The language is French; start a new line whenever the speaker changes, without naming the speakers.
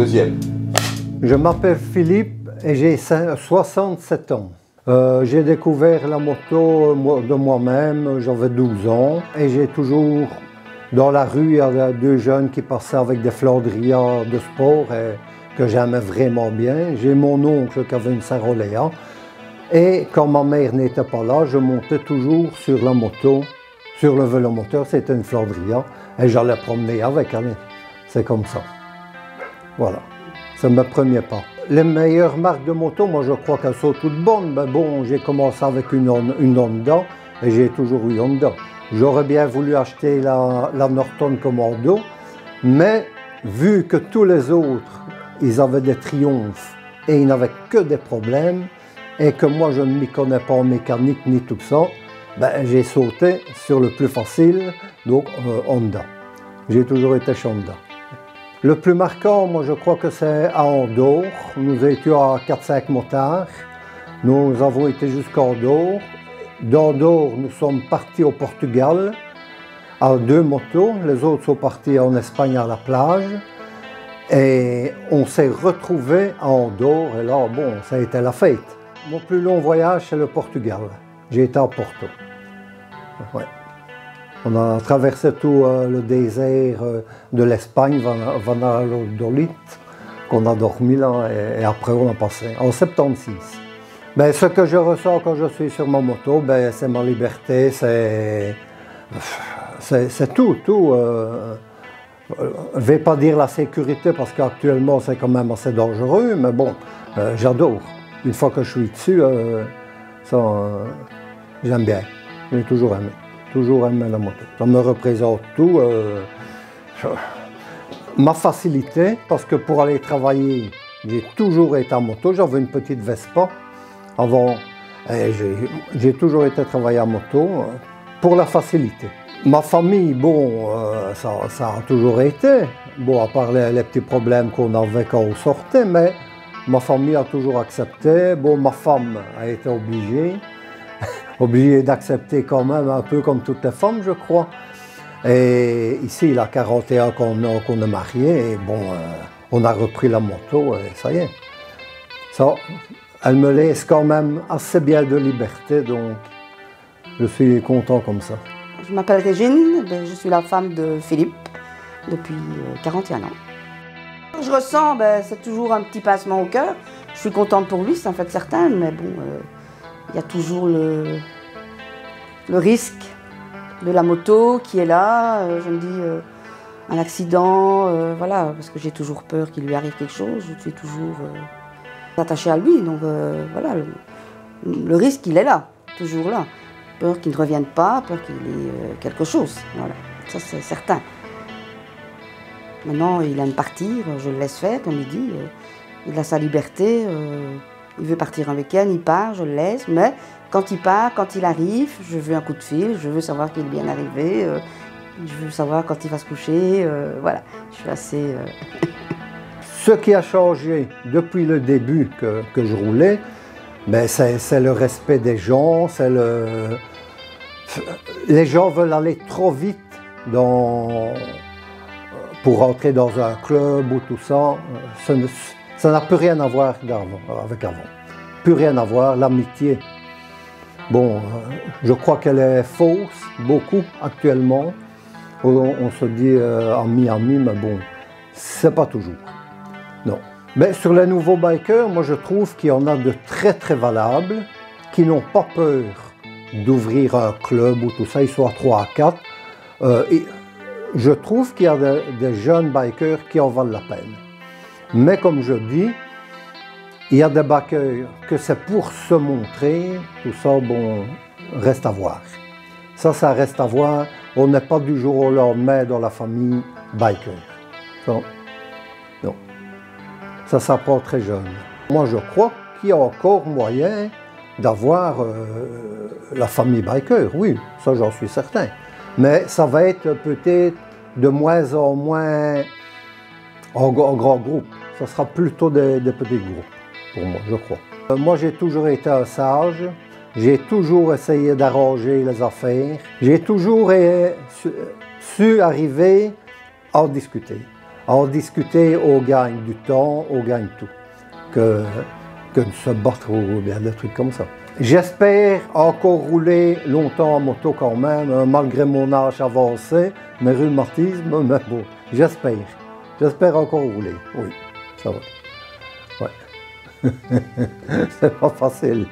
deuxième.
Je m'appelle Philippe et j'ai 67 ans. J'ai découvert la moto de moi-même, j'avais 12 ans et j'ai toujours, dans la rue, il y a deux jeunes qui passaient avec des Flandria de sport et que j'aimais vraiment bien. J'ai mon oncle qui avait une Saint-Roléa et quand ma mère n'était pas là, je montais toujours sur la moto, sur le vélomoteur, c'était une Flandria et j'allais promener avec, allez, c'est comme ça. Voilà, c'est mes premiers pas. Les meilleures marques de moto, moi je crois qu'elles sont toutes bonnes, mais bon, j'ai commencé avec une Honda et j'ai toujours eu Honda. J'aurais bien voulu acheter la Norton Commando, mais vu que tous les autres, ils avaient des triomphes et ils n'avaient que des problèmes, et que moi je ne m'y connais pas en mécanique ni tout ça, ben, j'ai sauté sur le plus facile, donc Honda. J'ai toujours été chez Honda. Le plus marquant, moi je crois que c'est à Andorre. Nous étions à 4-5 motards. Nous avons été jusqu'à Andorre. D'Andorre, nous sommes partis au Portugal à 2 motos. Les autres sont partis en Espagne à la plage. Et on s'est retrouvés à Andorre. Et là, bon, ça a été la fête. Mon plus long voyage, c'est le Portugal. J'ai été à Porto. Ouais. On a traversé tout le désert de l'Espagne, Valladolid, qu'on a dormi là, et après on a passé, en 76. Ben, ce que je ressens quand je suis sur ma moto, ben, c'est ma liberté, c'est tout. Je ne vais pas dire la sécurité parce qu'actuellement c'est quand même assez dangereux, mais bon, j'adore. Une fois que je suis dessus, j'aime bien, j'ai toujours aimé. Toujours aimé la moto. Ça me représente tout. Ma facilité, parce que pour aller travailler, j'ai toujours été en moto. J'avais une petite Vespa avant. J'ai toujours été travailler en moto pour la facilité. Ma famille, bon, ça a toujours été. Bon, à part les petits problèmes qu'on avait quand on sortait, mais ma famille a toujours accepté. Bon, ma femme a été obligé d'accepter quand même un peu comme toutes les femmes, je crois. Et ici, il a 41 qu'on est marié, et bon, on a repris la moto, et ça y est. Ça, elle me laisse quand même assez bien de liberté, donc je suis content comme ça.
Je m'appelle Régine, je suis la femme de Philippe depuis 41 ans. Je ressens, c'est toujours un petit pincement au cœur. Je suis contente pour lui, c'est en fait certain, mais bon... il y a toujours le risque de la moto qui est là. Je me dis, un accident, voilà, parce que j'ai toujours peur qu'il lui arrive quelque chose. Je suis toujours attachée à lui, donc voilà, le risque, il est là, toujours là. Peur qu'il ne revienne pas, peur qu'il ait quelque chose, voilà, ça c'est certain. Maintenant, il aime partir, je le laisse faire, comme il dit, il a sa liberté. Il veut partir un week-end, il part, je le laisse, mais quand il part, quand il arrive, je veux un coup de fil, je veux savoir qu'il est bien arrivé, je veux savoir quand il va se coucher, voilà, je suis assez...
Ce qui a changé depuis le début que je roulais, c'est le respect des gens, Les gens veulent aller trop vite pour rentrer dans un club ou tout ça. Ça n'a plus rien à voir avec avant. Plus rien à voir, l'amitié. Bon, je crois qu'elle est fausse, beaucoup actuellement. On se dit ami, mais bon, c'est pas toujours. Non. Mais sur les nouveaux bikers, moi je trouve qu'il y en a de très très valables, qui n'ont pas peur d'ouvrir un club ou tout ça, ils sont à 3 à 4. Et je trouve qu'il y a des jeunes bikers qui en valent la peine. Mais comme je dis, il y a des bikers que c'est pour se montrer, tout ça, bon, reste à voir. Ça reste à voir. On n'est pas du jour au lendemain dans la famille biker. Non. Ça s'apprend très jeune. Moi, je crois qu'il y a encore moyen d'avoir la famille biker, oui, ça j'en suis certain. Mais ça va être peut-être de moins en moins en grand groupe. Ça sera plutôt des petits groupes, pour moi, je crois. Moi, j'ai toujours été un sage. J'ai toujours essayé d'arranger les affaires. J'ai toujours su arriver à en discuter. en discuter, on gagne du temps, on gagne tout, que de se battre ou bien des trucs comme ça. J'espère encore rouler longtemps en moto quand même, malgré mon âge avancé, mes rhumatismes, mais bon, j'espère. J'espère encore rouler, oui, ça va. Ouais. C'est pas facile.